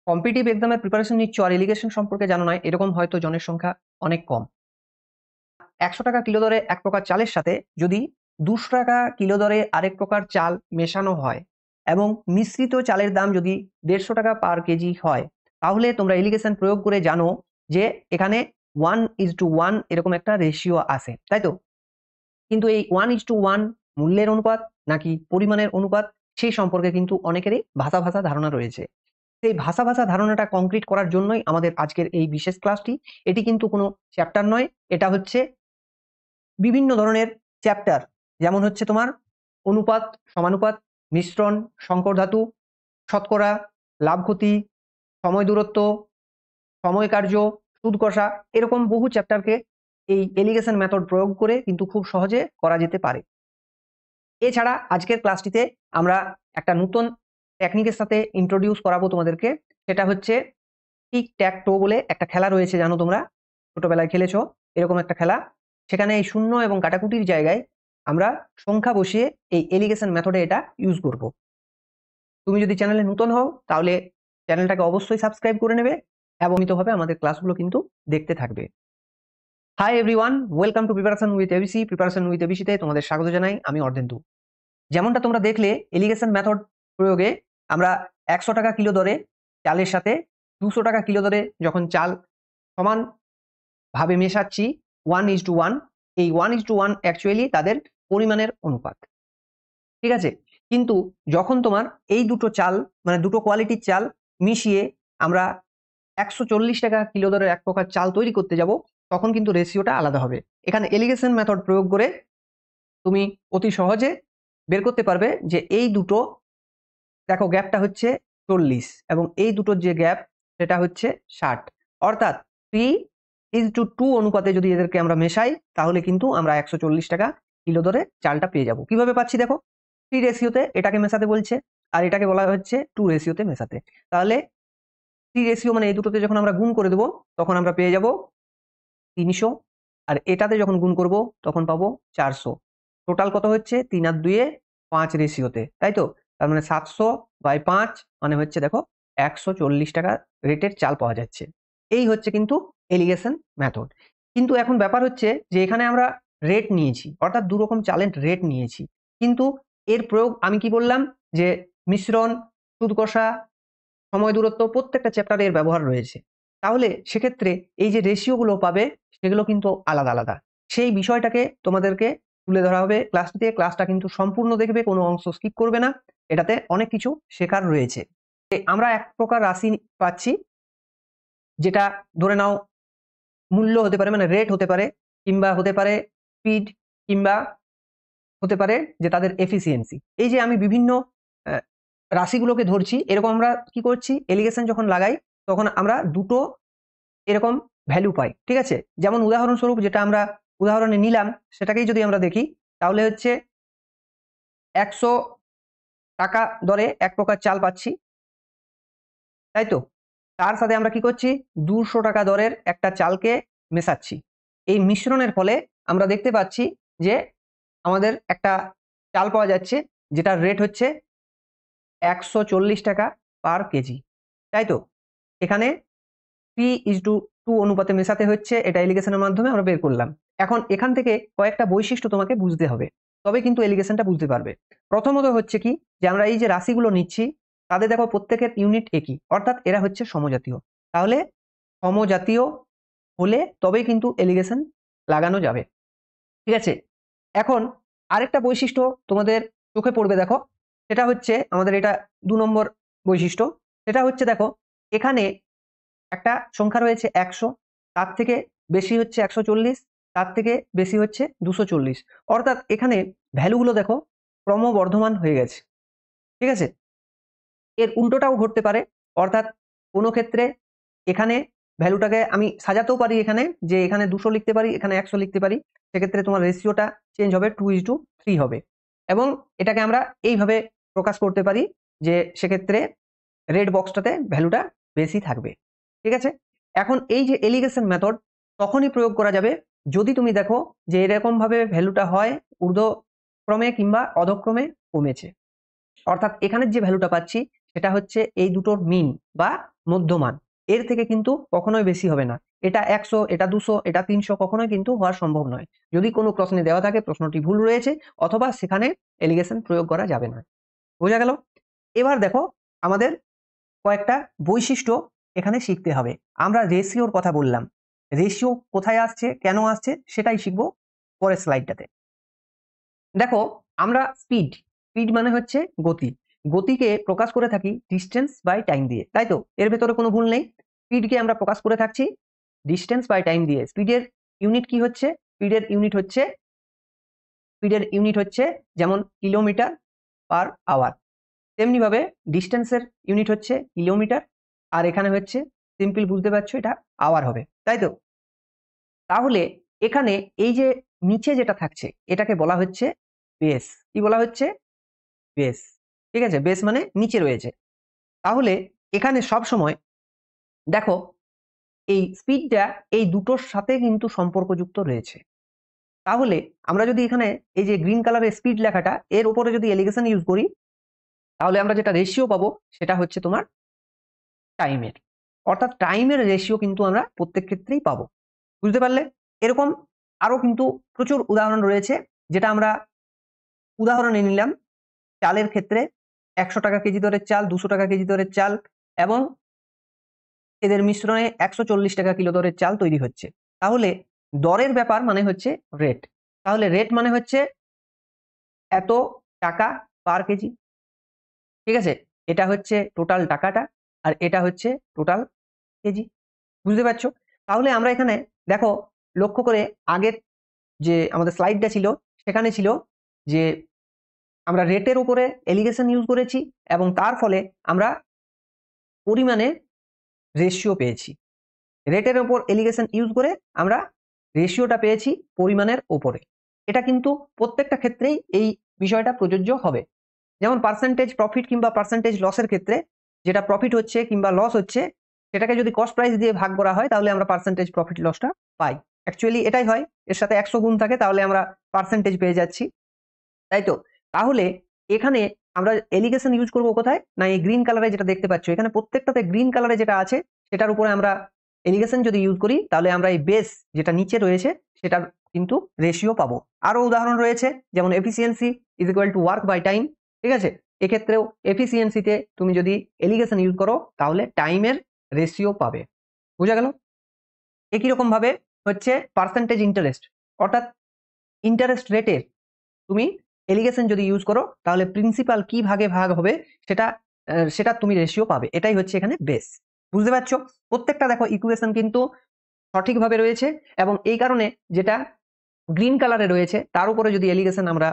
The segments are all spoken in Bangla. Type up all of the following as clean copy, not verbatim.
কম্পিটিটিভ এক্সামের প্রিপারেশন নিচ্ছ আর এলিগেশন সম্পর্কে জানো না, এরকম হয়তো জনের সংখ্যা অনেক কম। 100 টাকা কিলো দরে এক প্রকার চালের সাথে যদি 200 টাকা কিলো দরে আরেক প্রকার চাল মেশানো হয় এবং মিশ্রিত চালের দাম যদি 150 টাকা পার কেজি হয়, তাহলে তোমরা এলিগেশন প্রয়োগ করে জানো যে এখানে 1:1 এরকম একটা রেশিও আছে, তাই তো? কিন্তু এই 1:1 মূল্যের অনুপাত নাকি পরিমাণের অনুপাত, সেই সম্পর্কে কিন্তু অনেকেরই ভাষা ভাষা ধারণা রয়েছে। সেই ভাষা ভাষা ধারণাটা কংক্রিট করার জন্যই আমাদের আজকের এই বিশেষ ক্লাসটি। এটি কিন্তু কোনো চ্যাপ্টার নয়, এটা হচ্ছে বিভিন্ন ধরনের চ্যাপ্টার, যেমন হচ্ছে তোমার অনুপাত, সমানুপাত, মিশ্রণ, সংকর ধাতু, শতকরা, লাভ ক্ষতি, সময় দূরত্ব, সময় কার্য, সুদ কষা, এরকম বহু চ্যাপ্টারকে এই এলিগেশন মেথড প্রয়োগ করে কিন্তু খুব সহজে করা যেতে পারে। এছাড়া আজকের ক্লাসটিতে আমরা একটা নতুন টেকনিকের সাথে ইন্ট্রোডিউস করাবো তোমাদেরকে। সেটা হচ্ছে টিক ট্যাক টো বলে একটা খেলা রয়েছে, জানো তোমরা ছোটবেলায় খেলেছো এরকম একটা খেলা। সেখানে এই শূন্য এবং কাটাকুটির জায়গায় আমরা সংখ্যা বসিয়ে এই এলিগেশন মেথডে এটা ইউজ করব। তুমি যদি চ্যানেলে নতুন হও তাহলে চ্যানেলটাকে অবশ্যই সাবস্ক্রাইব করে নেবে এবং নিয়মিতভাবে আমাদের ক্লাসগুলো কিন্তু দেখতে থাকবে। Hi everyone, welcome to preparation with ABC. Preparation with এবিসিতে তোমাদের স্বাগত জানাই, আমি অর্ধেন্দু। যেমনটা তোমরা দেখলে এলিগেশন মেথড প্রয়োগে আমরা 100 টাকা কিলো দরে চালের সাথে 200 টাকা কিলো দরে যখন চাল সমান ভাবে মেশাচ্ছি 1:1, এই 1:1 অ্যাকচুয়ালি তাদের পরিমাণের অনুপাত, ঠিক আছে? কিন্তু যখন তোমার এই দুটো চাল মানে দুটো কোয়ালিটির চাল মিশিয়ে আমরা 140 টাকা কিলো দরের এক প্রকার চাল তৈরি করতে যাব, তখন কিন্তু রেশিওটা আলাদা হবে। এখানে এলিগেশন মেথড প্রয়োগ করে তুমি অতি সহজে বের করতে পারবে যে এই দুটো, দেখো গ্যাপটা হচ্ছে 40 এবং এই দুটোর যে গ্যাপ সেটা হচ্ছে 60, অর্থাৎ 3:2 অনুপাতে যদি এদেরকে আমরা মেশাই তাহলে কিন্তু আমরা 140 টাকা কিলো দরে চালটা পেয়ে যাব। কিভাবে পাচ্ছি দেখো, 3 রেশিওতে এটাকে মেশাতে বলছে আর এটাকে বলা হচ্ছে 2 রেশিওতে মেশাতে। তাহলে 3 রেশিও মানে এই দুটোতে যখন আমরা গুণ করে দেবো তখন আমরা পেয়ে যাব 300, আর এটাতে যখন গুণ করব তখন পাবো 400। টোটাল কত হচ্ছে 3 আর 2 5 রেশিওতে, তাই তো? তার মানে 700/5 মানে হচ্ছে দেখো 140 টাকা রেটের চাল পাওয়া যাচ্ছে। এই হচ্ছে কিন্তু এলিগেশন মেথড। কিন্তু এখন ব্যাপার হচ্ছে যে এখানে আমরা রেট নিয়েছি, অর্থাৎ দু রকম চালের রেট নিয়েছি, কিন্তু এর প্রয়োগ আমি কি বললাম যে মিশ্রণ, সুদ কষা, সময় দূরত্ব প্রত্যেকটা চ্যাপ্টারে এর ব্যবহার রয়েছে। তাহলে সেক্ষেত্রে এই যে রেশিওগুলো পাবে সেগুলো কিন্তু আলাদা আলাদা। সেই বিষয়টাকে তোমাদেরকে তুলে ধরা হবে ক্লাসটিতে। ক্লাসটা কিন্তু সম্পূর্ণ দেখবে, কোনো অংশ স্কিপ করবে না, এটাতে অনেক কিছু শেখার রয়েছে। আমরা এক প্রকার রাশি পাচ্ছি, যেটা ধরে নাও মূল্য হতে পারে মানে রেট হতে পারে, কিংবা হতে পারে স্পিড, কিংবা হতে পারে যে তাদের এফিসিয়েন্সি। এই যে আমি বিভিন্ন আহ, রাশিগুলোকে ধরছি, এরকম আমরা কি করছি এলিগেশন যখন লাগাই তখন আমরা দুটো এরকম ভ্যালু পাই, ঠিক আছে? যেমন উদাহরণস্বরূপ যেটা আমরা উদাহরণে নিলাম সেটাকেই যদি আমরা দেখি তাহলে হচ্ছে 100 টাকা দরে এক প্রকার চাল পাচ্ছি, তাই তো? তার সাথে আমরা কি করছি 200 টাকা দরের একটা চালকে মেশাচ্ছি। এই মিশ্রণের ফলে আমরা দেখতে পাচ্ছি যে আমাদের একটা চাল পাওয়া যাচ্ছে যেটার রেট হচ্ছে 140 টাকা পার কেজি, তাই তো? এখানে 3:2 অনুপাতে মেশাতে হচ্ছে, এটা এলিগেশনের মাধ্যমে আমরা বের করলাম। এখন এখান থেকে কয়েকটা বৈশিষ্ট্য তোমাকে বুঝতে হবে, তবে কিন্তু এলিগেশনটা বুঝতে পারবে। প্রথমত হচ্ছে কি যে আমরা এই যে রাশিগুলো নিচ্ছি তাদের দেখো প্রত্যেকের ইউনিট একই, অর্থাৎ এরা হচ্ছে সমজাতীয়। তাহলে সমজাতীয় হলে তবেই কিন্তু এলিগেশন লাগানো যাবে, ঠিক আছে? এখন আরেকটা বৈশিষ্ট্য তোমাদের চোখে পড়বে, দেখো সেটা হচ্ছে আমাদের এটা 2 নম্বর বৈশিষ্ট্য। সেটা হচ্ছে দেখো এখানে একটা সংখ্যা রয়েছে 100, তার থেকে বেশি হচ্ছে 140, তার থেকে বেশি হচ্ছে 240, অর্থাৎ এখানে ভ্যালুগুলো দেখো ক্রমবর্ধমান হয়ে গেছে, ঠিক আছে? এর উল্টোটাও ঘটতে পারে, অর্থাৎ কোনো ক্ষেত্রে এখানে ভ্যালুটাকে আমি সাজাতেও পারি, এখানে যে এখানে 200 লিখতে পারি, এখানে 100 লিখতে পারি, সেক্ষেত্রে তোমার রেশিওটা চেঞ্জ হবে, 2:3 হবে। এবং এটাকে আমরা এইভাবে প্রকাশ করতে পারি যে সেক্ষেত্রে রেড বক্সটাতে ভ্যালুটা বেশি থাকবে, ঠিক আছে? এখন এই যে এলিগেশন মেথড তখনই প্রয়োগ করা যাবে যদি তুমি দেখো যে এরকম ভাবে ভ্যালুটা হয় ঊর্ধ্বক্রমে কিংবা অধক্রমে কমেছে, অর্থাৎ এখানে যে ভ্যালুটা পাচ্ছি সেটা হচ্ছে এই দুটোর মিন বা মধ্যমান, এর থেকে কিন্তু কখনোই বেশি হবে না। এটা 100, এটা 200, এটা 300 কখনোই কিন্তু হওয়া সম্ভব নয়। যদি কোনো প্রশ্নে দেওয়া থাকে প্রশ্নটি ভুল রয়েছে অথবা সেখানে এলিগেশন প্রয়োগ করা যাবে না। বোঝা গেল? এবার দেখো আমাদের কয়েকটা বৈশিষ্ট্য এখানে শিখতে হবে। আমরা রেশিওর কথা বললাম। রেশিও কোথায় আসছে, কেন আসছে সেটাই শিখবো পরের স্লাইডটাতে। দেখো আমরা স্পিড মানে হচ্ছে গতি। গতিকে প্রকাশ করে থাকি ডিস্টেন্স বাই টাইম দিয়ে, তাই তো? এর ভেতরে কোনো ভুল নেই। স্পিডকে আমরা প্রকাশ করে থাকছি ডিস্টেন্স বাই টাইম দিয়ে। স্পিডের ইউনিট কি হচ্ছে? স্পিডের ইউনিট হচ্ছে যেমন কিলোমিটার পার আওয়ার, তেমনি ভাবে ডিস্টেন্সের ইউনিট হচ্ছে কিলোমিটার, আর এখানে হচ্ছে সিম্পল বুঝতে পারছো এটা আওয়ার হবে, তাই তো? তাহলে এখানে এই যে নিচে যেটা থাকছে এটাকে বলা হচ্ছে বেস। কি বলা হচ্ছে? বেস। ঠিক আছে, বেস মানে নিচে রয়েছে। তাহলে এখানে সব সময় দেখো এই স্পিডটা এই দুটোর সাথে কিন্তু সম্পর্কযুক্ত রয়েছে। তাহলে আমরা যদি এখানে এই যে গ্রিন কালারের স্পিড লেখাটা এর উপরে যদি এলিগেশন ইউজ করি তাহলে আমরা যেটা রেশিও পাবো সেটা হচ্ছে তোমার টাইমের। অর্থাৎ টাইমের রেশিও কিন্তু আমরা প্রত্যেক ক্ষেত্রেই পাবো। বুঝতে পারলে? এরকম আরো কিন্তু প্রচুর উদাহরণ রয়েছে, যেটা আমরা উদাহরণে নিলাম চালের ক্ষেত্রে। 100 টাকা কেজি দরের চাল, 200 টাকা কেজি দরের চাল এবং এদের মিশ্রণে 140 টাকা কিলো দরের চাল তৈরি হচ্ছে। তাহলে দরের ব্যাপার মানে হচ্ছে রেট। তাহলে রেট মানে হচ্ছে এত টাকা পার কেজি। ঠিক আছে, এটা হচ্ছে টোটাল টাকাটা আর এটা হচ্ছে টোটাল কেজি। বুঝতে পারছো? তাহলে আমরা এখানে দেখো লক্ষ্য করে আগের যে আমাদের স্লাইডটা ছিল সেখানে ছিল যে আমরা রেটের উপরে এলিগেশন ইউজ করেছি এবং তার ফলে আমরা পরিমাণে রেশিও পেয়েছি। রেটের উপর এলিগেশন ইউজ করে আমরা রেশিওটা পেয়েছি পরিমাণের উপরে। এটা কিন্তু প্রত্যেকটা ক্ষেত্রেই এই বিষয়টা প্রযোজ্য হবে। যেমন পার্সেন্টেজ প্রফিট কিংবা পার্সেন্টেজ লসের ক্ষেত্রে যেটা প্রফিট হচ্ছে কিংবা লস হচ্ছে সেটাকে যদি কস্ট প্রাইস দিয়ে ভাগ করা হয় তাহলে আমরা পার্সেন্টেজ প্রফিট লসটা পাই। অ্যাকচুয়ালি এটাই হয়, এর সাথে 100 গুণ থাকে তাহলে আমরা পার্সেন্টেজ পেয়ে যাচ্ছি, তাই তো? তাহলে এখানে আমরা এলিগেশন ইউজ করব কোথায়? না এই গ্রিন কালারে যেটা দেখতে পাচ্ছ এখানে প্রত্যেকটাতে গ্রিন কালারে যেটা আছে সেটার উপরে আমরা এলিগেশন যদি ইউজ করি তাহলে আমরা এই বেস যেটা নিচে রয়েছে সেটার কিন্তু রেশিও পাবো। আরো উদাহরণ রয়েছে যেমন efficiency is equal to work by time. ঠিক আছে, এক্ষেত্রেও এফিসিয়েন্সিতে তুমি যদি এলিগেশন ইউজ করো তাহলে টাইমের রেশিও পাবে। বুঝা গেল? একই রকম ভাবে হচ্ছে পার্সেন্টেজ ইন্টারেস্ট, অর্থাৎ ইন্টারেস্ট রেটের তুমি এলিগেশন যদি ইউজ করো তাহলে প্রিন্সিপাল কি ভাগে ভাগ হবে সেটা তুমি রেশিও পাবে। এটাই হচ্ছে এখানে বেস। বুঝতে পারছো? প্রত্যেকটা দেখো ইকুয়েশন কিন্তু সঠিকভাবে রয়েছে এবং এই কারণে যেটা গ্রিন কালারে রয়েছে তার উপরে যদি এলিগেশন আমরা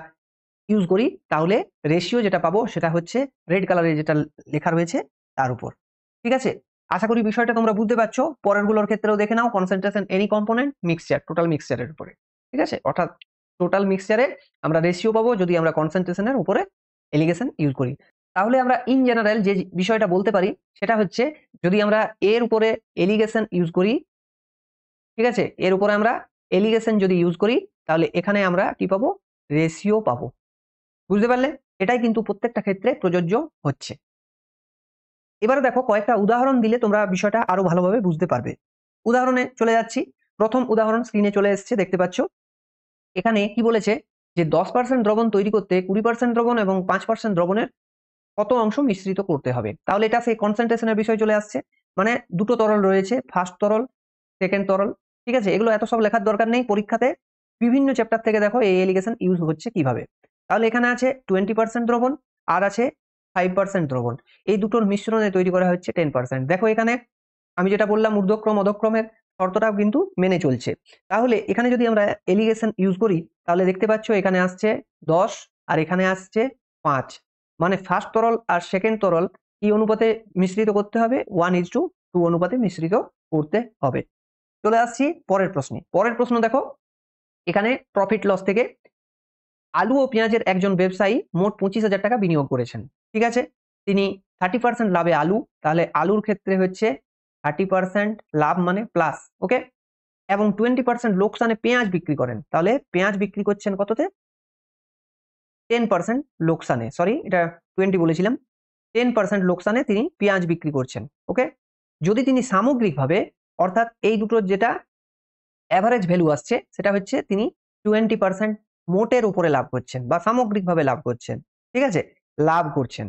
ইউজ করি তাহলে রেশিও যেটা পাবো সেটা হচ্ছে রেড কালারে যেটা লেখা রয়েছে তার উপর। ঠিক আছে, আশা করি বিষয়টা তোমরা বুঝতে পারছো। পরের গুলোর ক্ষেত্রেও দেখে নাও, concentration any component mixture, total মিক্সচারের উপরে। ঠিক আছে, অর্থাৎ টোটাল মিক্সচারে আমরা রেশিও পাবো যদি আমরা কনসেন্ট্রেশনের উপরে এলিগেশন ইউজ করি। তাহলে আমরা ইন জেনারেল যে বিষয়টা বলতে পারি সেটা হচ্ছে যদি আমরা এর উপরে এলিগেশন ইউজ করি, ঠিক আছে, এর উপরে আমরা এলিগেশন যদি ইউজ করি তাহলে এখানে আমরা কি পাবো? রেশিও পাবো। বুঝতে পারলে? এটাই কিন্তু প্রত্যেকটা ক্ষেত্রে প্রযোজ্য হচ্ছে। এবারে দেখো কয়েকটা উদাহরণ দিলে তোমরা বিষয়টা আরো ভালোভাবে বুঝতে পারবে। উদাহরণে চলে যাচ্ছি। প্রথম উদাহরণ স্ক্রিনে চলে এসেছে, দেখতে পাচ্ছ। এখানে কি বলেছে যে 10% দ্রবণ তৈরি করতে 20% দ্রবণ এবং 5% দ্রবণের কত অংশ মিশ্রিত করতে হবে। তাহলে এটা সেই কনসেন্ট্রেশনের বিষয় চলে আসছে। মানে দুটো তরল রয়েছে, ফার্স্ট তরল, সেকেন্ড তরল। ঠিক আছে, এগুলো এত সব লেখার দরকার নেই। পরীক্ষাতে বিভিন্ন চ্যাপ্টার থেকে দেখো এই এলিগেশন ইউজ হচ্ছে কিভাবে। তাহলে এখানে আছে 20% দ্রবণ আর আছে 5% দ্রবণ। এই দুটোর মিশ্রণে তৈরি করা হচ্ছে 10%। দেখো এখানে আমি যেটা বললাম ঊর্ধ্বক্রম অধক্রমের শর্তটাও কিন্তু মেনে চলছে। তাহলে এখানে যদি আমরা এলিগেশন ইউজ করি তাহলে দেখতে পাচ্ছ এখানে আসছে 10 আর এখানে আসছে 5। মানে ফার্স্ট তরল আর সেকেন্ড তরল কি অনুপাতে মিশ্রিত করতে হবে? 1:2 অনুপাতে মিশ্রিত করতে হবে। চলে আসছি পরের প্রশ্নে। পরের প্রশ্ন দেখো, এখানে প্রফিট লস থেকে আলু ও পেঁয়াজের একজন ব্যবসায়ী মোট 25,000 টাকা বিনিয়োগ করেছেন। ঠিক আছে, তিনি 30% লাভে আলু, তাহলে আলুর ক্ষেত্রে হচ্ছে 30% লাভ মানে প্লাস, ওকে, এবং 20% লোকসানে পেঁয়াজ বিক্রি করেন। তাহলে পেঁয়াজ বিক্রি করছেন কততে? 10% লোকসানে, সরি এটা 20 বলেছিলাম। 10% লোকসানে তিনি পেঁয়াজ বিক্রি করছেন, ওকে। যদি তিনি সামগ্রিকভাবে, অর্থাৎ এই দুটোর যেটা অ্যাভারেজ ভ্যালু আসছে সেটা হচ্ছে তিনি 20% মোটের উপরে লাভ করছেন বা সামগ্রিকভাবে লাভ করছেন, ঠিক আছে, লাভ করছেন,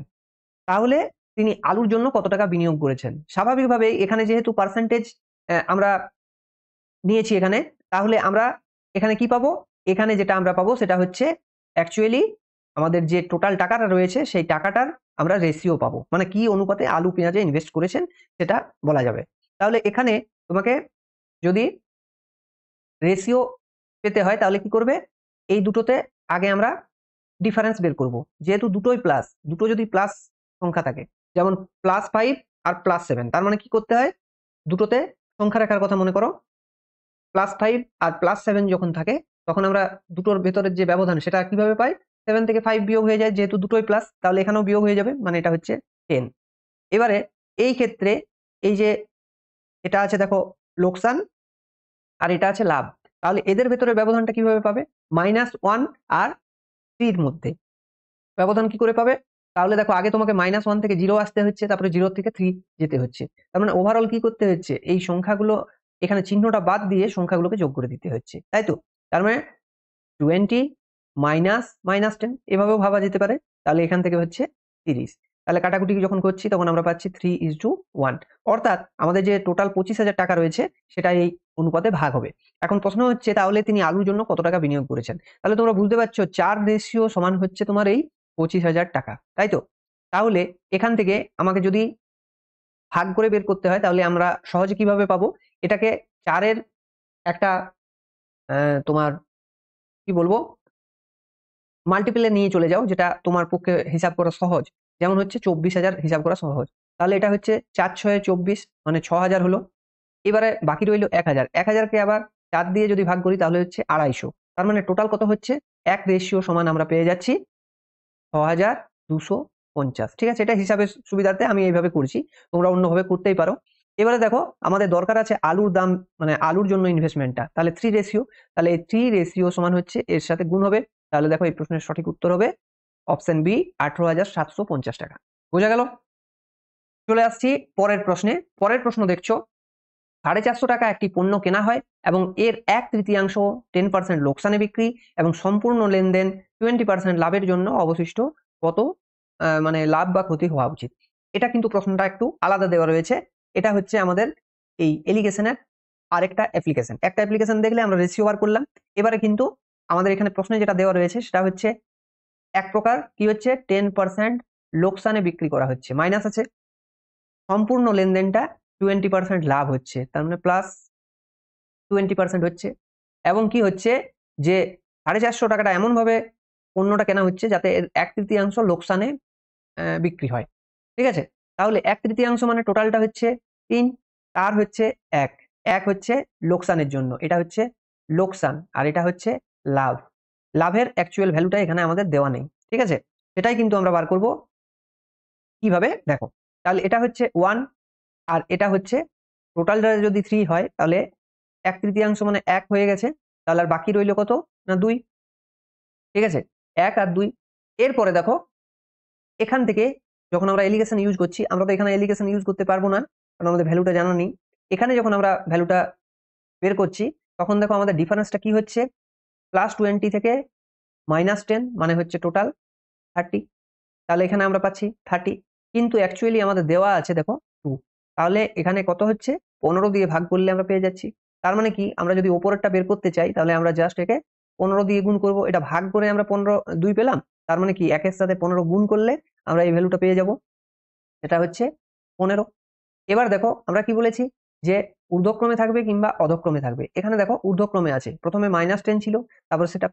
তাহলে তিনি আলুর জন্য কত টাকা বিনিয়োগ করেছেন। স্বাভাবিকভাবে এখানে যেহেতু পার্সেন্টেজ আমরা নিয়েছি এখানে, তাহলে আমরা এখানে কি পাবো, এখানে যেটা আমরা পাবো সেটা হচ্ছে অ্যাকচুয়ালি আমাদের যে টোটাল টাকাটা রয়েছে সেই টাকাটার আমরা রেশিও পাবো, মানে কি অনুপাতে আলু পেঁয়াজে ইনভেস্ট করেছেন সেটা বলা যাবে। তাহলে এখানে তোমাকে যদি রেশিও পেতে হয় তাহলে কি করবে, এই দুটোতে আগে আমরা ডিফারেন্স বের করব, যেহেতু দুটোই প্লাস, দুটো যদি প্লাস সংখ্যা থাকে, যেমন +5 আর +7, তার মানে কি করতে হয়, দুটোতে সংখ্যা রাখার কথা মনে করো, +5 আর +7 যখন থাকে তখন আমরা দুটোর ভেতরের যে ব্যবধান সেটা কিভাবে পাই, 7 থেকে 5 বিয়োগ হয়ে যায়, যেহেতু দুটোই প্লাস তাহলে এখানেও বিয়োগ হয়ে যাবে, মানে এটা হচ্ছে 10। এবারে এই ক্ষেত্রে এই যে এটা আছে দেখো লোকসান আর এটা আছে লাভ, তাহলে এদের ভেতরে ব্যবধানটা কিভাবে পাবে, -1 আর 3 এর মধ্যে ব্যবধান কি করে পাবে, তাহলে দেখো আগে তোমাকে -1 থেকে 0 আসতে হচ্ছে, তারপরে 0 থেকে 3 যেতে হচ্ছে, তার মানে ওভারঅল কি করতে হচ্ছে, এই সংখ্যাগুলো এখানে চিহ্নটা বাদ দিয়ে সংখ্যাগুলোকে যোগ করে দিতে হচ্ছে, তাই তো। তার মানে 20 -10 এভাবেও ভাবা যেতে পারে, তাহলে এখান থেকে হচ্ছে 30, তাহলে কাটাকুটি যখন করছি তখন আমরা পাচ্ছি 3:1, অর্থাৎ আমাদের যে টোটাল 25,000 টাকা রয়েছে সেটা এই অনুপাতে ভাগ হবে। এখন প্রশ্ন হচ্ছে তাহলে তিনি আলুর জন্য কত টাকা বিনিয়োগ করেছেন, তাহলে তোমরা বুঝতে পারছো 4 রেশিও সমান হচ্ছে তোমার এই 25,000 টাকা, তাই তো। তাহলে এখান থেকে আমাকে যদি ভাগ করে বের করতে হয় তাহলে আমরা সহজে কিভাবে পাবো, এটাকে 4 এর একটা তোমার কি বলবো মাল্টিপলে নিয়ে চলে যাও, যেটা তোমার পক্ষে হিসাব করা সহজ, যেমন হচ্ছে 24,000 হিসাব করা সহজ, তাহলে এটা হচ্ছে 4×6 = 24, মানে 6,000 হলো। এবারে বাকি রইল 1,000, 1,000কে আবার 4 দিয়ে যদি ভাগ করি তাহলে হচ্ছে 250, তার মানে টোটাল কত হচ্ছে, এক রেশিও সমান আমরা পেয়ে যাচ্ছি 6,250, ঠিক আছে। এটা হিসাবের সুবিধার্থে আমি এইভাবে করছি, তোমরা অন্যভাবে করতেই পারো। এবারে দেখো আমাদের দরকার আছে আলুর দাম, মানে আলুর জন্য ইনভেস্টমেন্টটা, তাহলে 3 রেশিও, তাহলে এই 3 রেশিও সমান হচ্ছে এর সাথে গুণ হবে, তাহলে দেখো এই প্রশ্নের সঠিক উত্তর হবে অপশন বি, 18,750 টাকা। বোঝা গেল। চলে আসছি পরের প্রশ্নে। পরের প্রশ্ন দেখছো 450 টাকা একটি পণ্য কেনা হয় এবং এর 1/3 10% লোকসানে বিক্রি এবং সম্পূর্ণ লেনদেন 20% লাভের জন্য অবশিষ্ট কত মানে লাভ বা ক্ষতি হওয়া উচিত। এটা কিন্তু প্রশ্নটা একটু আলাদা দেওয়া রয়েছে, এটা হচ্ছে আমাদের এই এলিগেশনের আরেকটা অ্যাপ্লিকেশন। একটা অ্যাপ্লিকেশন দেখলে আমরা রেশিও বার করলাম, এবারে কিন্তু আমাদের এখানে প্রশ্নে যেটা দেওয়া রয়েছে সেটা হচ্ছে এক প্রকার কি হচ্ছে 10% লোকসানে বিক্রি করা হচ্ছে, মাইনাস আছে, সম্পূর্ণ লেনদেনটা 20% লাভ হচ্ছে, তার মানে +20% হচ্ছে, এবং কি হচ্ছে যে 450 টাকাটা এমন ভাবে পণ্যটা কেনা হচ্ছে যাতে এর 1/3 লোকসানে বিক্রি হয়, ঠিক আছে। তাহলে 1/3 মানে টোটালটা হচ্ছে 3, তার হচ্ছে 1, 1 হচ্ছে লোকসানের জন্য, এটা হচ্ছে লোকসান আর এটা হচ্ছে লাভ, লাভের অ্যাকচুয়াল ভ্যালুটা এখানে আমাদের দেওয়া নেই, ঠিক আছে। সেটাই কিন্তু আমরা বার করব কিভাবে, দেখো তাহলে এটা হচ্ছে 1 আর এটা হচ্ছে টোটালটা যদি 3 হয় তাহলে 1/3 মানে 1 হয়ে গেছে, তাহলে আর বাকি রইল কত না 2, ঠিক আছে, 1 আর 2। এরপরে দেখো এখান থেকে যখন আমরা এলিগেশন ইউজ করছি, আমরা তো এখানে এলিগেশন ইউজ করতে পারবো না কারণ আমাদের ভ্যালুটা জানা নেই। এখানে যখন আমরা ভ্যালুটা বের করছি তখন দেখো আমাদের ডিফারেন্সটা কি হচ্ছে, +20 থেকে -10 মানে হচ্ছে টোটাল 30, তাহলে এখানে আমরা পাচ্ছি 30, কিন্তু অ্যাকচুয়ালি আমাদের দেওয়া আছে দেখো 2, তাহলে এখানে কত হচ্ছে 15 দিয়ে ভাগ করলে আমরা পেয়ে যাচ্ছি। তার মানে কি আমরা যদি উপরেরটা বের করতে চাই তাহলে আমরা জাস্ট একে 15 দিয়ে গুণ করব, এটা ভাগ করে আমরা 15 2 পেলাম, তার মানে কি একের সাথে 15 গুণ করলে আমরা এই ভ্যালুটা পেয়ে যাব, এটা হচ্ছে 15। এবার দেখো আমরা কি বলেছি যে ঊর্ধ্বক্রমে থাকবে কিংবা অধক্রমে থাকবে, এখানে দেখো ঊর্ধ্বক্রমে আছে, প্রথমে -10 ছিল তারপর সেটা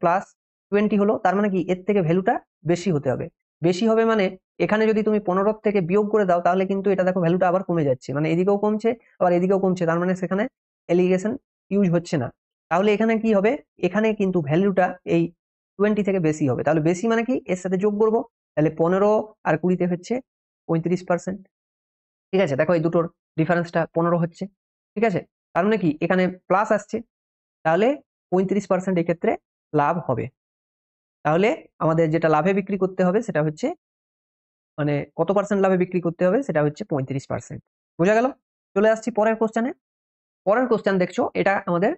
+20 হলো, তার মানে কি এর থেকে ভ্যালুটা বেশি হতে হবে, বেশি হবে মানে এখানে যদি তুমি 15 থেকে বিয়োগ করে দাও তাহলে কিন্তু এটা দেখো ভ্যালুটা আবার কমে যাচ্ছে, মানে এদিকেও কমছে আবার এদিকেও কমছে, তার মানে সেখানে এলিগেশন ইউজ হচ্ছে না। তাহলে এখানে কি হবে, এখানে কিন্তু ভ্যালুটা এই 20 থেকে বেশি হবে, তাহলে বেশি মানে কি এর সাথে যোগ করব, তাহলে 15 আর 20 হচ্ছে 35%, ঠিক আছে। দেখো এই দুটোর ডিফারেন্সটা 15 হচ্ছে, ঠিক আছে, তার মানে কি এখানে প্লাস আসছে, তাহলে 35% এক্ষেত্রে লাভ হবে। তাহলে আমাদের যেটা লাভে বিক্রি করতে হবে সেটা হচ্ছে মানে কত পার্সেন্ট লাভে বিক্রি করতে হবে সেটা হচ্ছে 35%। বোঝা গেল। চলে আসছি পরের কোশ্চেনে। পরের কোশ্চেন দেখছো, এটা আমাদের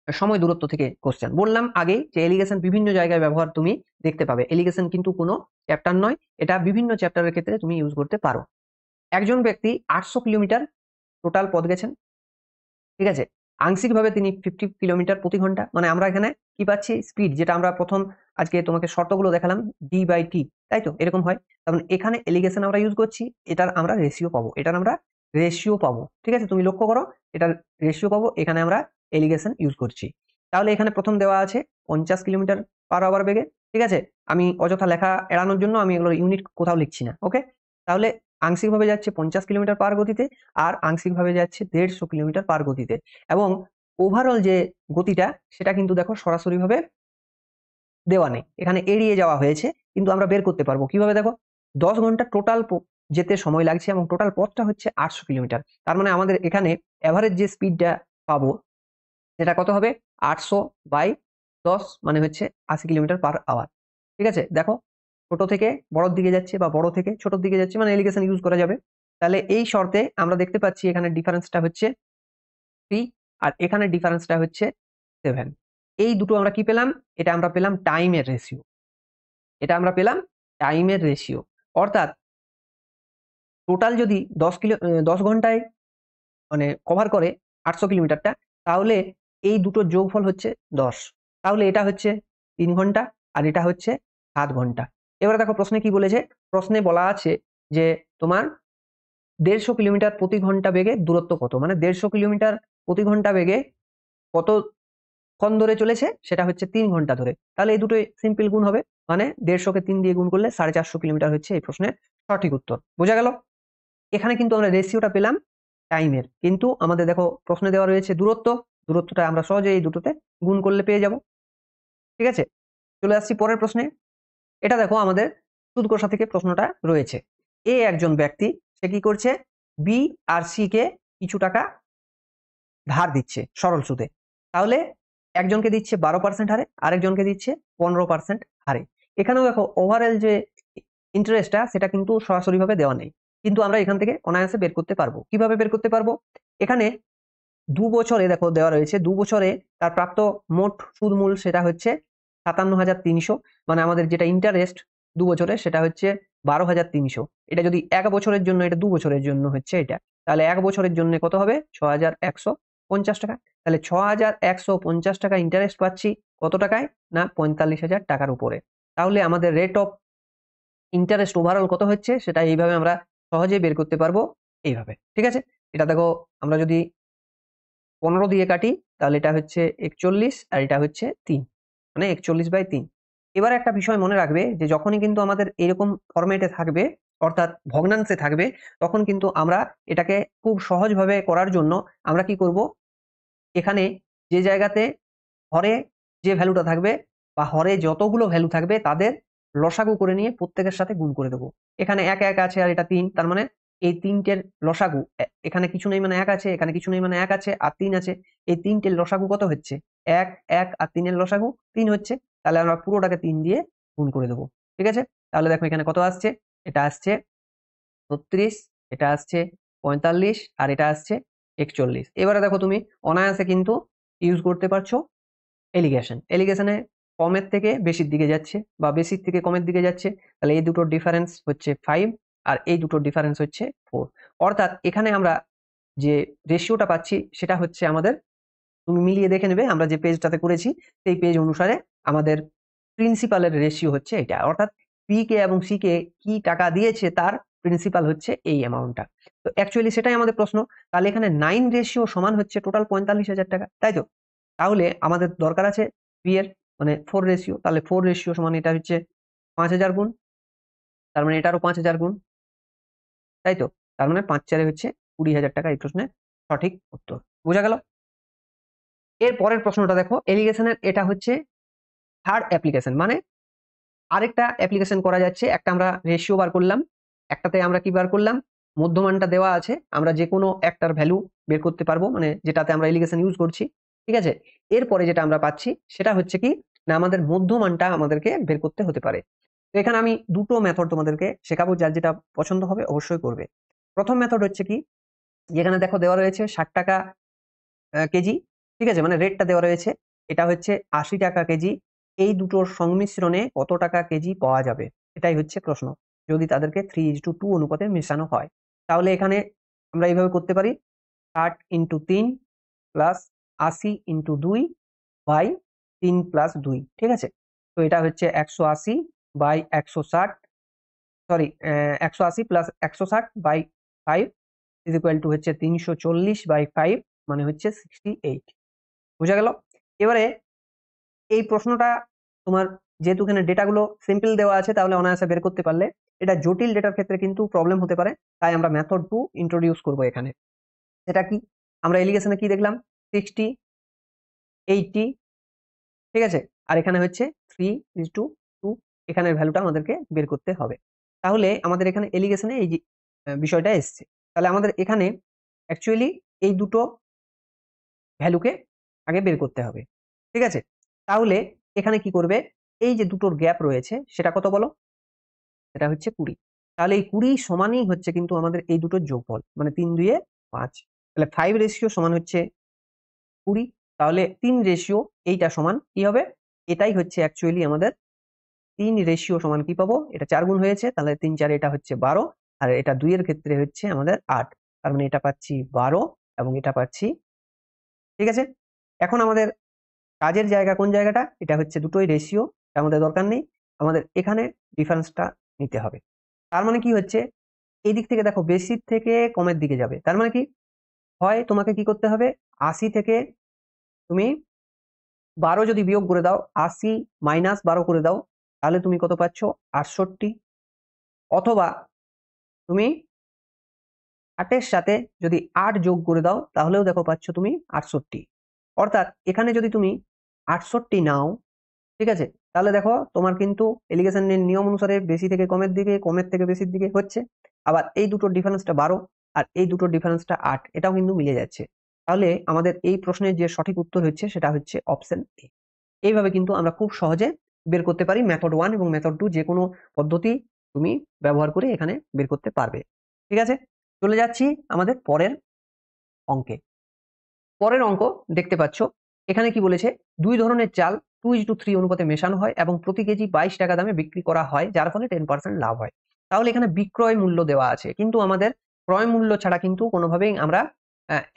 সময় দূরত্ব থেকে কোশ্চেন। বললাম আগেই যে এলিগেশন বিভিন্ন জায়গায় ব্যবহার তুমি দেখতে পাবে। এলিগেশন কিন্তু কোনো চ্যাপ্টার নয়, এটা বিভিন্ন চ্যাপ্টারের ক্ষেত্রে তুমি ইউজ করতে পারো। একজন ব্যক্তি 800 কিলোমিটার টোটাল পথ গেছেন, ঠিক আছে। আংশিকভাবে তিনি 50 কিলোমিটার প্রতি ঘন্টা, মানে আমরা এখানে কি পাচ্ছি, স্পিড, যেটা আমরা প্রথম আজকে তোমাকে শর্তগুলো দেখালাম d/t, তাই তো এরকম হয়। কারণ এখানে এলিগেশন আমরা ইউজ করছি, এটার আমরা রেশিও পাবো, ঠিক আছে। তুমি লক্ষ্য করো, এটার রেশিও পাবো, এখানে আমরা এলিগেশন ইউজ করছি। তাহলে এখানে প্রথম দেওয়া আছে 50 কিলোমিটার পার আওয়ার বেগে, ঠিক আছে। আমি অযথা লেখা এড়ানোর জন্য আমি এগুলোর ইউনিট কোথাও লিখছি না, ওকে। তাহলে আংশিকভাবে যাচ্ছে 50 কিলোমিটার পার গতিতে, আর আংশিকভাবে যাচ্ছে 150 কিলোমিটার পার গতিতে। এবং ওভারঅল যে গতিটা, সেটা কিন্তু দেখো সরাসরি ভাবে দেওয়া নেই, এখানে এড়িয়ে যাওয়া হয়েছে। কিন্তু আমরা বের করতে পারবো কিভাবে, দেখো 10 ঘন্টা টোটাল যেতে সময় লাগছে এবং টোটাল পথটা হচ্ছে 800 কিলোমিটার। তার মানে আমাদের এখানে এভারেজ যে স্পিডটা পাবো সেটা কত হবে, 800/10, মানে হচ্ছে 80 কিলোমিটার পার আওয়ার, ঠিক আছে। দেখো ছোট থেকে বড়র দিকে যাচ্ছে বা বড় থেকে ছোটর দিকে যাচ্ছে, মানে এলিগেশন ইউজ করা যাবে। তাহলে এই শর্তে আমরা দেখতে পাচ্ছি এখানে ডিফারেন্সটা হচ্ছে 3, আর এখানে ডিফারেন্সটা হচ্ছে 7। এই দুটো আমরা কি পেলাম, এটা আমরা পেলাম টাইমের রেশিও, অর্থাৎ টোটাল যদি 10 ঘন্টায় মানে কভার করে 800 কিলোমিটারটা, তাহলে এই দুটোর যোগফল হচ্ছে 10। তাহলে এটা হচ্ছে 3 ঘন্টা আর এটা হচ্ছে 7 ঘন্টা। এবারে দেখো প্রশ্নে কি বলেছে, প্রশ্নে বলা আছে যে তোমার 150 কিলোমিটার প্রতি ঘন্টা বেগে দূরত্ব কত, মানে 150 কিলোমিটার প্রতি ঘন্টা বেগে কতক্ষণ ধরে চলেছে, সেটা হচ্ছে 3 ঘন্টা ধরে। তাহলে এই দুটোই সিম্পল গুণ হবে, মানে 150 কে 3 দিয়ে গুণ করলে 450 কিলোমিটার হচ্ছে এই প্রশ্নের সঠিক উত্তর। বোঝা গেল? এখানে কিন্তু আমরা রেশিওটা পেলাম টাইমের, কিন্তু আমাদের দেখো প্রশ্নে দেওয়া রয়েছে দূরত্বটা আমরা সহজে এই দুটোতে গুণ করলে পেয়ে যাব, ঠিক আছে। চলে আসছি পরের প্রশ্নে। এটা দেখো আমাদের সুদ কষা থেকে প্রশ্নটা রয়েছে। এ একজন ব্যক্তি, সে কি করছে, বি আর সি কে কিছু টাকা ধার দিচ্ছে সরল সুদে। তাহলে একজনকে দিচ্ছে 12% হারে, আরেকজনকে দিচ্ছে 15% হারে। এখানেও দেখো ওভারঅল যে ইন্টারেস্টটা, সেটা কিন্তু সরাসরি ভাবে দেওয়া নেই, কিন্তু আমরা এখান থেকে অনায়াসে বের করতে পারবো। কিভাবে বের করতে পারবো, এখানে 2 বছরে দেখো দেওয়া রয়েছে, 2 বছরে তার প্রাপ্ত মোট সুদ মূল সেটা হচ্ছে 57,300, মানে আমাদের যেটা ইন্টারেস্ট 2 বছরে সেটা হচ্ছে 12,300। এটা যদি 1 বছরের জন্য, এটা 2 বছরের জন্য হচ্ছে এটা, তাহলে 1 বছরের জন্য কত হবে, 6,150 টাকা। তাহলে 6,150 টাকা ইন্টারেস্ট পাচ্ছি কত টাকায়, না 45,000 টাকার উপরে। তাহলে আমাদের রেট অফ ইন্টারেস্ট ওভারঅল কত হচ্ছে, সেটা এইভাবে আমরা সহজেই বের করতে পারবো, এইভাবে, ঠিক আছে। এটা দেখো আমরা যদি 15 দিয়ে কাটি, তাহলে এটা হচ্ছে 41 আর এটা হচ্ছে 3, মানে 41/3। এবার একটা বিষয় মনে রাখবে যে যখনই কিন্তু আমাদের এরকম ফরম্যাটে থাকবে, অর্থাৎ ভগ্নাংশে থাকবে, তখন কিন্তু আমরা এটাকে খুব সহজভাবে করার জন্য আমরা কি করব, এখানে যে জায়গাতে হরে যে ভ্যালুটা থাকবে বা হরে যতগুলো ভ্যালু থাকবে তাদের লসাগু করে নিয়ে প্রত্যেকের সাথে গুণ করে দেবো। এখানে 1 আছে আর এটা 3, তার মানে এই তিনটের লসাগু, এখানে কিছু নেই মানে 1 আছে, এখানে কিছু নেই মানে 1 আছে আর 3 আছে, এই তিনটের লসাগু কত হচ্ছে, 1 1 আর 3-এর লসাগু 3 হচ্ছে। তাহলে আমরা পুরোটাকে 3 দিয়ে গুণ করে দেবো, ঠিক আছে। তাহলে দেখো এখানে কত আসছে, এটা আসছে 36, এটা আসছে 45 আর এটা আসছে 41। এবারে দেখো তুমি অনায়াসে কিন্তু ইউজ করতে পারছো এলিগেশনে কমের থেকে বেশির দিকে যাচ্ছে বা বেশির থেকে কমের দিকে যাচ্ছে। তাহলে এই দুটোর ডিফারেন্স হচ্ছে 5 আর এই দুটোর ডিফারেন্স হচ্ছে 4। অর্থাৎ এখানে আমরা যে রেশিওটা পাচ্ছি সেটা হচ্ছে আমাদের, তুমি মিলিয়ে দেখে নেবে, আমরা যে পেজটাতে করেছি সেই পেজ অনুসারে আমাদের প্রিন্সিপালের রেশিও হচ্ছে এটা, অর্থাৎ পি কে এবং সি কে কি টাকা দিয়েছে তার প্রিন্সিপাল হচ্ছে এই অ্যামাউন্টটা। তো অ্যাকচুয়ালি সেটাই আমাদের প্রশ্ন। তাহলে এখানে 9 রেশিও সমান হচ্ছে টোটাল 45,000 টাকা, তাই তো। তাহলে আমাদের দরকার আছে পি এর, মানে 4 রেশিও। তাহলে 4 রেশিও সমান এটা হচ্ছে 5,000 গুণ, তার মানে এটারও 5,000 গুণ, তাই তো। তার মানে 5 4 হচ্ছে 20,000 টাকা এই প্রশ্নের সঠিক উত্তর। বোঝা গেল? এর পরের প্রশ্নটা দেখো, এলিগেশনের এটা হচ্ছে থার্ড অ্যাপ্লিকেশন, মানে আরেকটা অ্যাপ্লিকেশন করা যাচ্ছে। একটা আমরা রেশিও বার করলাম, একটাতে আমরা কি বার করলাম, মধ্যমানটা দেওয়া আছে, আমরা যে কোনো একটার ভ্যালু বের করতে পারবো, মানে যেটাতে আমরা এলিগেশন ইউজ করছি, ঠিক আছে। এরপরে যেটা আমরা পাচ্ছি সেটা হচ্ছে কি, না আমাদের মধ্যমানটা আমাদেরকে বের করতে হতে পারে। তো এখানে আমি দুটো মেথড তোমাদেরকে শেখাবো, যার যেটা পছন্দ হবে অবশ্যই করবে। প্রথম মেথড হচ্ছে কি, যেখানে দেখো দেওয়া রয়েছে 60 টাকা কেজি, ঠিক আছে, মানে রেটটা দেওয়া রয়েছে, এটা হচ্ছে 80 টাকা কেজি। এই দুটোর সংমিশ্রণে কত টাকা কেজি পাওয়া যাবে, এটাই হচ্ছে প্রশ্ন, যদি তাদেরকে 3:2 অনুপাতে মেশানো হয়। তাহলে এখানে আমরা এইভাবে করতে পারি, 60 × 3 প্লাস 80 × 2 বাই 3+2, ঠিক আছে। তো এটা হচ্ছে 180 by 160, sorry 180 plus 160 by 5 is equal to হচ্ছে 340 বাই 5, মানে হচ্ছে 68। বুঝা গেল? এবারে এই প্রশ্নটা তোমার যেহেতু এখানে ডেটাগুলো সিম্পল দেওয়া আছে, তাহলে অনায়াসে বের করতে পারলে। এটা জটিল ডেটার ক্ষেত্রে কিন্তু প্রবলেম হতে পারে, তাই আমরা মেথড 2 ইন্ট্রোডিউস করব এখানে। সেটা কি? আমরা এলিগেশনে কি দেখলাম? 60, 80, ঠিক আছে, আর এখানে হচ্ছে 3:2, এখানের ভ্যালুটা আমাদেরকে বের করতে হবে। তাহলে আমাদের এখানে এলিগেশনে এই যে বিষয়টা এসছে, তাহলে আমাদের এখানে অ্যাকচুয়ালি এই দুটো ভ্যালুকে আগে বের করতে হবে, ঠিক আছে। তাহলে এখানে কি করবে, এই যে দুটোর গ্যাপ রয়েছে সেটা কত বলো? সেটা হচ্ছে 20। তাহলে এই 20 সমানই হচ্ছে কিন্তু আমাদের এই দুটোর যোগফল, মানে 3 2 5। তাহলে 5 সমান হচ্ছে 20। তাহলে 3 এইটা সমান কি হবে? এটাই হচ্ছে অ্যাকচুয়ালি আমাদের 3 সমান কি পাবো? এটা 4 গুণ হয়েছে, তাহলে 3 4 এটা হচ্ছে 12, আর এটা 2 এর ক্ষেত্রে হচ্ছে আমাদের 8। তার মানে এটা পাচ্ছি 12 এবং এটা পাচ্ছি, ঠিক আছে। এখন আমাদের কাজের জায়গা কোন জায়গাটা? এটা হচ্ছে দুটোই রেশিও, আমাদের দরকার নেই, আমাদের এখানে ডিফারেন্সটা নিতে হবে। তার মানে কি হচ্ছে, এই দিক থেকে দেখো বেশির থেকে কমের দিকে যাবে, তার মানে কি হয় তোমাকে কি করতে হবে, 80 থেকে তুমি 12 যদি বিয়োগ করে দাও, 80 মাইনাস 12 করে দাও, তাহলে তুমি কত পাচ্ছ? 68। অথবা তুমি 8 এর সাথে যদি 8 যোগ করে দাও, তাহলেও দেখো পাচ্ছ তুমি 68। অর্থাৎ এখানে যদি তুমি 68 নাও, ঠিক আছে, তাহলে দেখো তোমার কিন্তু এলিগেশনের নিয়ম অনুসারে বেশি থেকে কমের দিকে, কমের থেকে বেশির দিকে হচ্ছে। আবার এই দুটোর ডিফারেন্সটা 12 আর এই দুটোর ডিফারেন্সটা 8, এটাও কিন্তু মিলে যাচ্ছে। তাহলে আমাদের এই প্রশ্নের যে সঠিক উত্তর হচ্ছে সেটা হচ্ছে অপশন এ। এইভাবে কিন্তু আমরা খুব সহজে বের করতে পারি, মেথড 1 এবং মেথড 2 যে কোনো পদ্ধতি তুমি ব্যবহার করে এখানে বের করতে পারবে। ঠিক আছে, চলে যাচ্ছি আমাদের পরের অঙ্কে। পরের অঙ্ক দেখতে পাচ্ছ, এখানে কি বলেছে, দুই ধরনের চাল 2:3 অনুপাতে মেশানো হয় এবং প্রতি কেজি 22 টাকা দামে বিক্রি করা হয়, যার ফলে 10% লাভ হয়। তাহলে এখানে বিক্রয় মূল্য দেওয়া আছে, কিন্তু আমাদের ক্রয় মূল্য ছাড়া কিন্তু কোনোভাবেই আমরা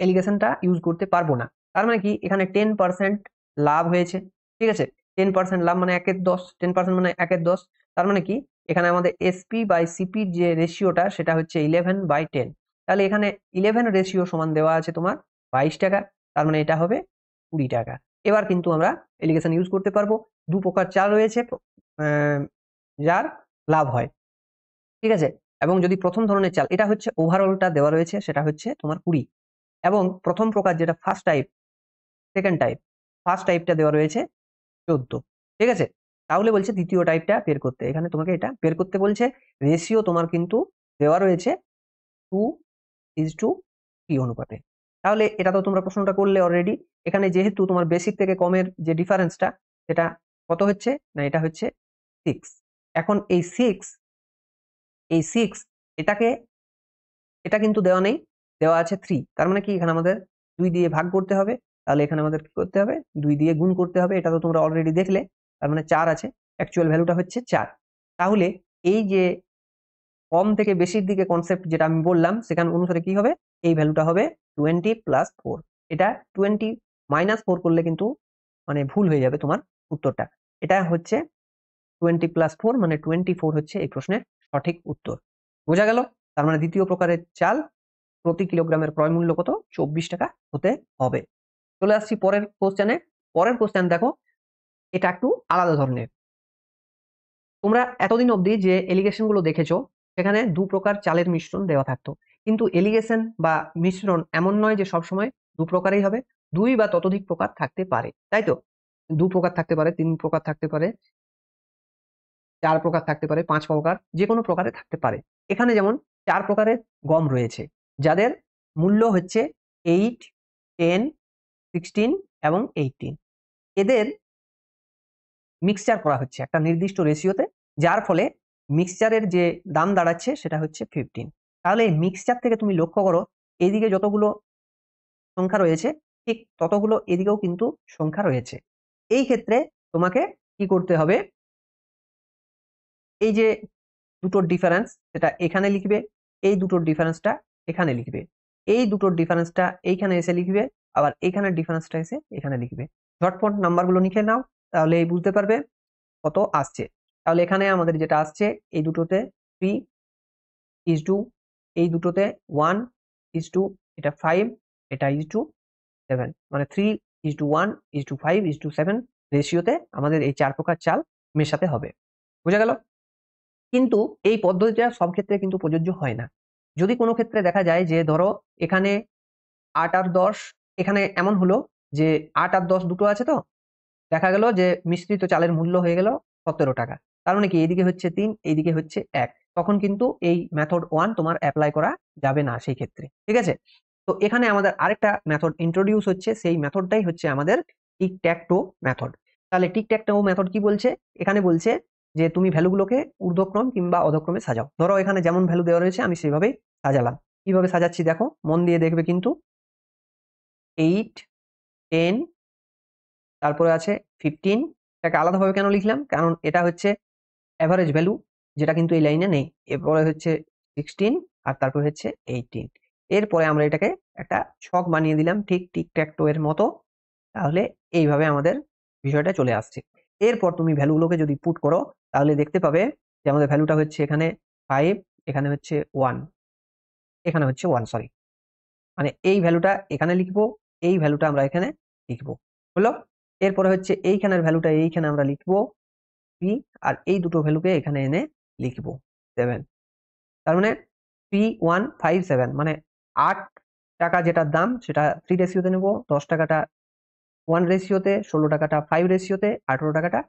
এলিগেশনটা ইউজ করতে পারবো না। তার মানে কি, এখানে 10% লাভ হয়েছে, ঠিক আছে। 10% লাভ মানে 1/10, 10% মানে 1/10। তার মানে কি, এখানে আমাদের এসপি বাই সিপি যে রেশিওটা সেটা হচ্ছে 11/10। তাহলে এখানে 11 সমান দেওয়া আছে তোমার 22 টাকা, তার মানে এটা হবে 20 টাকা। এবার কিন্তু আমরা এলিগেশন ইউজ করতে পারবো। দু প্রকার চাল রয়েছে যার লাভ হয়, ঠিক আছে। এবং যদি প্রথম ধরনের চাল, এটা হচ্ছে ওভারঅলটা দেওয়া রয়েছে, সেটা হচ্ছে তোমার 20। এবং প্রথম প্রকার যেটা first type, second type, first টাইপটা দেওয়া রয়েছে 14, ঠিক আছে। তাহলে বলছে দ্বিতীয় টাইপটা বের করতে, এখানে তোমাকে এটা বের করতে বলছে। রেশিও তোমার কিন্তু দেওয়া রয়েছে 2:3 অনুপাতে। তাহলে এটা তো তোমরা প্রশ্নটা করলে অলরেডি। এখানে যেহেতু তোমার বেসিক থেকে কমের যে ডিফারেন্সটা, সেটা কত হচ্ছে না, এটা হচ্ছে 6। এখন এই 6 এটাকে, এটা কিন্তু দেওয়া নেই, দেওয়া আছে 3। তার মানে কি, এখানে আমাদের 2 দিয়ে ভাগ করতে হবে। তাহলে এখানে আমাদের কি করতে হবে, 2 দিয়ে গুণ করতে হবে, এটা তো তোমরা অলরেডি দেখলে। তার মানে 4 আছে, অ্যাকচুয়াল ভ্যালুটা হচ্ছে 4। তাহলে এই যে কম থেকে বেশির দিকে কনসেপ্ট যেটা আমি বললাম, সেখানে অনুসারে কি হবে, এই ভ্যালুটা হবে 20 + 4। এটা 20 - 4 করলে কিন্তু মানে ভুল হয়ে যাবে তোমার উত্তরটা। এটা হচ্ছে 20 + 4 মানে 24 হচ্ছে এই প্রশ্নের সঠিক উত্তর। বোঝা গেল? তার মানে দ্বিতীয় প্রকারের চাল প্রতি কিলোগ্রামের ক্রয় মূল্য কত? 24 টাকা হতে হবে। চলে আসছি পরের কোশ্চেনে। পরের কোশ্চেন দেখো, এটা একটু আলাদা ধরনের। তোমরা এতদিন অবধি যে এলিগেশন গুলো দেখেছো, সেখানে দু প্রকার চালের মিশ্রণ দেওয়া থাকতো। কিন্তু এলিগেশন বা মিশ্রণ এমন নয় যে সবসময় দু প্রকারই হবে, 2 বা ততোধিক প্রকার থাকতে পারে, তাই তো? 2 প্রকার থাকতে পারে, 3 প্রকার থাকতে পারে, 4 প্রকার থাকতে পারে, 5 প্রকার, যে কোনো প্রকারে থাকতে পারে। এখানে যেমন 4 প্রকারের গম রয়েছে, যাদের মূল্য হচ্ছে 8, 10, 16 এবং 18। এদের মিক্সচার করা হচ্ছে একটা নির্দিষ্ট রেশিওতে, যার ফলে মিক্সচারের যে দাম দাঁড়াচ্ছে সেটা হচ্ছে 15। তাহলে এই মিক্সচার থেকে তুমি লক্ষ্য করো, এইদিকে যতগুলো সংখ্যা রয়েছে ঠিক ততগুলো এদিকেও কিন্তু সংখ্যা রয়েছে। এই ক্ষেত্রে তোমাকে কি করতে হবে, এই যে দুটোর ডিফারেন্স সেটা এখানে লিখবে, এই দুটোর ডিফারেন্সটা এখানে লিখবে, এই দুটোর ডিফারেন্সটা এইখানে এসে লিখবে, আবার এইখানের ডিফারেন্সটা এসে এখানে লিখবে। ঝটপট নাম্বারগুলো লিখে নাও, তাহলে বুঝতে পারবে কত আসছে। তাহলে এখানে আমাদের যেটা আসছে এই দুটোতে 3:2, এই দুটোতে 1:2, এটা 5, এটা 7, মানে 3:1:5:7 রেশিওতে আমাদের এই 4 প্রকার চাল মেশাতে হবে। বুঝা গেল? কিন্তু এই পদ্ধতিটা সব ক্ষেত্রে কিন্তু প্রযোজ্য হয় না। যদি কোনো ক্ষেত্রে দেখা যায় যে ধরো এখানে 8 আর 10, এখানে এমন হলো যে 8 আর 10 দুটো আছে, তো দেখা গেল যে মিশ্রিত চালের মূল্য হয়ে গেল 17 টাকা। তার মানে কি এইদিকে হচ্ছে 3, এইদিকে হচ্ছে 1, তখন কিন্তু এই মেথড 1 তোমার অ্যাপ্লাই করা যাবে না সেই ক্ষেত্রে। ঠিক আছে? তো এখানে আমাদের আরেকটা মেথড ইন্ট্রোডিউস হচ্ছে, সেই মেথডটাই হচ্ছে আমাদের টিক ট্যাক টো মেথড। তাহলে টিক ট্যাক টো মেথড কি বলছে? এখানে বলছে যে তুমি ভ্যালুগুলোকে ঊর্ধ্বক্রম কিংবা অধক্রমে সাজাও। ধরো এখানে যেমন ভ্যালু দেওয়া রয়েছে আমি সেভাবেই সাজালাম। কিভাবে সাজাচ্ছি দেখো, মন দিয়ে দেখবে কিন্তু। 8, 10, তারপরে আছে 15। এটাকে আলাদাভাবে কেন লিখলাম? কারণ এটা হচ্ছে এভারেজ ভ্যালু, যেটা কিন্তু এই লাইনে নেই। এরপরে হচ্ছে 16, আর তারপরে হচ্ছে 18। এরপরে আমরা এটাকে একটা ছক বানিয়ে দিলাম ঠিক টিক ট্যাক টো এর মতো। তাহলে এইভাবে আমাদের বিষয়টা চলে আসছে। এরপর তুমি ভ্যালুগুলোকে যদি পুট করো তাহলে দেখতে পাবে যে আমাদের ভ্যালুটা হচ্ছে এখানে 5, এখানে হচ্ছে 1, এখানে হচ্ছে 1, সরি, মানে এই ভ্যালুটা এখানে লিখবো, এই ভ্যালুটা আমরা এখানে লিখবো, হলো? এরপরে হচ্ছে এইখানের ভ্যালুটা এইখানে আমরা লিখবো 3, আর এই দুটো ভ্যালুকে এখানে এনে লিখবো 7। তার মানে 3157, মানে 8 টাকা যেটার দাম সেটা 3 রেশিওতে নেবো, 10 টাকাটা 1 রেশিওতে, 16 টাকাটা 5 রেশিওতে, 18 টাকাটা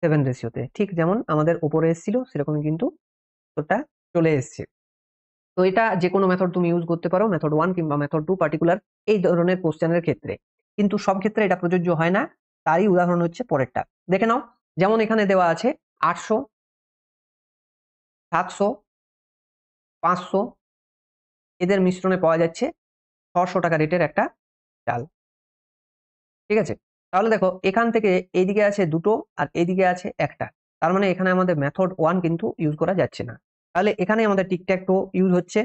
7 রেশিওতে। ঠিক যেমন আমাদের উপরে এসেছিল সেরকমই কিন্তু উত্তরটা চলে এসছে। তো এটা যে কোনো মেথড তুমি ইউজ করতে পারো, মেথড 1 কিংবা মেথড 2 পার্টিকুলার এই ধরনের কোশ্চেনের ক্ষেত্রে। কিন্তু সব ক্ষেত্রে এটা প্রযোজ্য হয় না। তারই উদাহরণ হচ্ছে পরেরটা, দেখে নাও। যেমন এখানে দেওয়া আছে 800, 700, 500, এদের মিশ্রণে পাওয়া যাচ্ছে 600 টাকা রেটের একটা চাল। ঠিক আছে? তাহলে দেখো এখান থেকে এইদিকে আছে দুটো আর এইদিকে আছে একটা। তার মানে এখানে আমাদের মেথড 1 কিন্তু ইউজ করা যাচ্ছে না। তাহলে এখানে আমাদের টিকট্যাক টো ইউজ হচ্ছে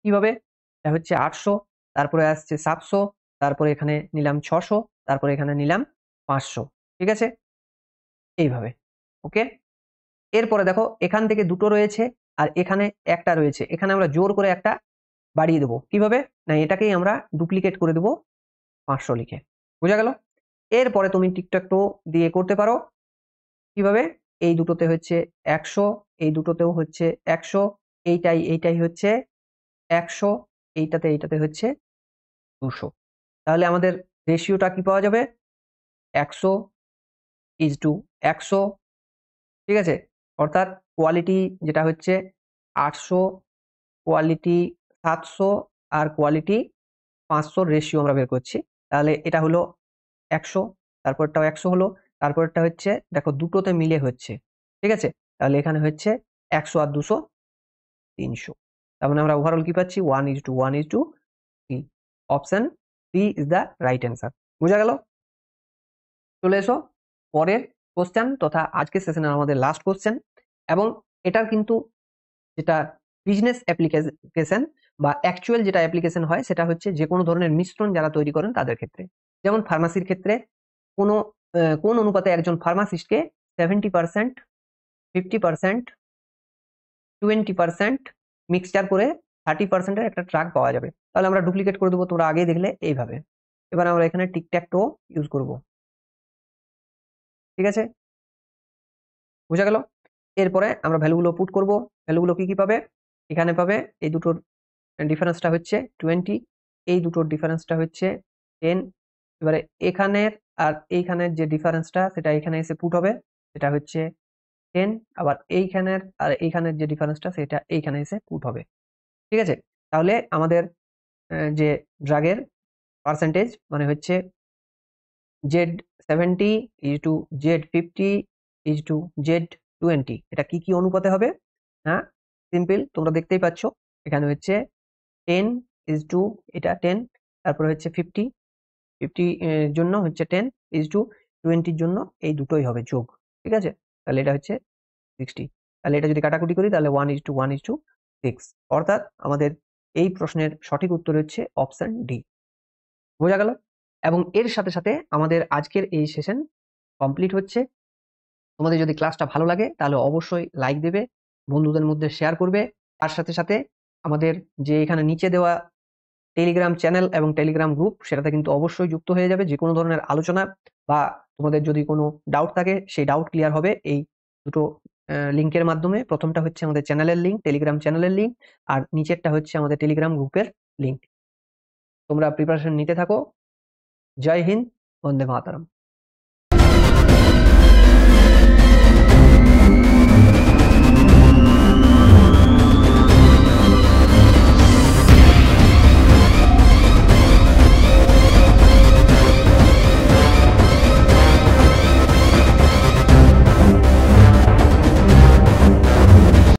কিভাবে? এটা হচ্ছে 800, তারপরে আসছে 700, তারপরে এখানে নিলাম 600, তারপরে এখানে নিলাম 500। ঠিক আছে? এইভাবে। ওকে? এরপরে দেখো এখান থেকে দুটো রয়েছে আর এখানে একটা রয়েছে। এখানে আমরা জোর করে একটা বাড়িয়ে দেবো। কিভাবে? না এটাকেই আমরা ডুপ্লিকেট করে দেবো 500 লিখে। বোঝা গেল? এরপরে তুমি টিকটক টো দিয়ে করতে পারো। কিভাবে? এই দুটোতে হচ্ছে 100, এই দুটোতেও হচ্ছে 100, এইটাই হচ্ছে 100, এইটাতে হচ্ছে 200। তাহলে আমাদের রেশিওটা কি পাওয়া যাবে? 100:100। ঠিক আছে? অর্থাৎ কোয়ালিটি যেটা হচ্ছে 800, কোয়ালিটি 700, আর কোয়ালিটি 500 রেশিও আমরা বের করছি। তাহলে এটা হলো 100, তারপরটাও 100 হলো, তারপরটা হচ্ছে দেখো দুটোতে মিলে হচ্ছে। ঠিক আছে? তাহলে এখানে হচ্ছে 100 আর 200 300। তার মানে আমরা ওভারঅল কি পাচ্ছি? 1:1:3। Option C is the right answer. বুঝা গেল? চলে এসো পরের কোশ্চেন তথা আজকের সেশনের আমাদের লাস্ট কোশ্চেন। এবং এটার কিন্তু যেটা বিজনেস অ্যাপ্লিকেশন বা অ্যাকচুয়াল যেটা অ্যাপ্লিকেশন হয় সেটা হচ্ছে যে কোনো ধরনের মিশ্রণ যারা তৈরি করেন তাদের ক্ষেত্রে। যেমন ফার্মাসির ক্ষেত্রে কোনো কোন অনুপাতে একজন ফার্মাসিস্টকে 70%, 50%, 20% মিক্সচার করে 30%-এর একটা ট্রাক পাওয়া যাবে। তাহলে আমরা ডুপ্লিকেট করে দেবো, তোমরা আগেই দেখলে এইভাবে। এবার আমরা এখানে টিকট্যাক টো ইউজ করব। ঠিক আছে? বুঝা গেল? এরপরে আমরা ভ্যালুগুলো পুট করব। ভ্যালুগুলো কি পাবে? এখানে পাবে এই দুটোর ডিফারেন্সটা হচ্ছে 20, এই দুটোর ডিফারেন্সটা হচ্ছে 10। এবারে এখানের আর এইখানের যে ডিফারেন্সটা সেটা এখানে এসে পুট হবে, সেটা হচ্ছে 10। আবার এইখানের আর এইখানের যে ডিফারেন্সটা সেটা এইখানে এসে পুট হবে। ঠিক আছে? তাহলে আমাদের যে ড্রাগের পার্সেন্টেজ মানে হচ্ছে Z70:Z50:Z20, এটা কি কি অনুপাতে হবে? হ্যাঁ, সিম্পল, তোমরা দেখতেই পাচ্ছ। এখানে হচ্ছে 10 ইজ টু এটা 10, তারপরে হচ্ছে 50 জন্য হচ্ছে 10 ইজ টু 20 জন্য এই দুটোই হবে যোগ, ঠিক আছে? তাহলে এটা হচ্ছে 60। তাহলে এটা যদি কাটাকুটি করি তাহলে 1:1:6, অর্থাৎ আমাদের এই প্রশ্নের সঠিক উত্তর হচ্ছে অপশন ডি। বোঝা গেল? এবং এর সাথে সাথে আমাদের আজকের এই সেশন কমপ্লিট হচ্ছে। তোমাদের যদি ক্লাসটা ভালো লাগে তাহলে অবশ্যই লাইক দেবে, বন্ধুদের মধ্যে শেয়ার করবে। তার সাথে সাথে আমাদের যে এখানে নিচে দেওয়া টেলিগ্রাম চ্যানেল এবং টেলিগ্রাম গ্রুপ, সেটাতে কিন্তু অবশ্যই যুক্ত হয়ে যাবে। যে কোনো ধরনের আলোচনা বা তোমাদের যদি কোনো ডাউট থাকে সেই ডাউট ক্লিয়ার হবে এই দুটো লিঙ্কের মাধ্যমে। প্রথমটা হচ্ছে আমাদের চ্যানেলের লিঙ্ক, টেলিগ্রাম চ্যানেলের লিঙ্ক, আর নিচেরটা হচ্ছে আমাদের টেলিগ্রাম গ্রুপের লিঙ্ক। তোমরা প্রিপারেশন নিতে থাকো। জয় হিন্দ, বন্দে মাতরম।